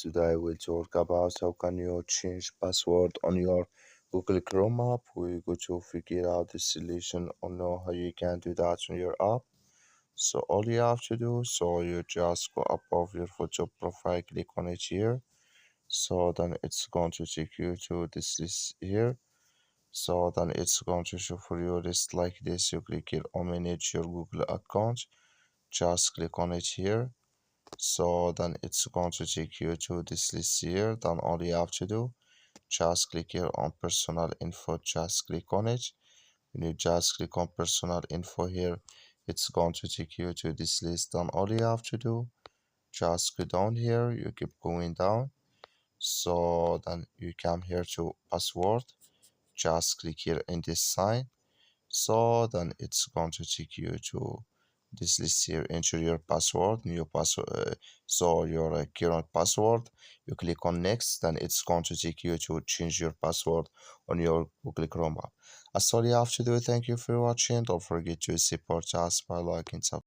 Today we'll talk about how can you change password on your Google Chrome app. We're going to figure out the solution or know how you can do that on your app. So all you have to do, so you just go above your photo profile, click on it here. So then it's going to take you to this list here. So then it's going to show for you a list like this. You click here on manage your Google account. Just click on it here. So then it's going to take you to this list here. Then all you have to do, just click here on personal info, just click on it. When you just click on personal info here, it's going to take you to this list. Then all you have to do, just go down here, you keep going down. So then you come here to password, just click here in this sign. So then it's going to take you to this list here. Enter your password, new password, so your current password. You click on next, then it's going to take you to change your password on your Google Chrome app. That's all you have to do. Thank you for watching. Don't forget to support us by liking, subscribe.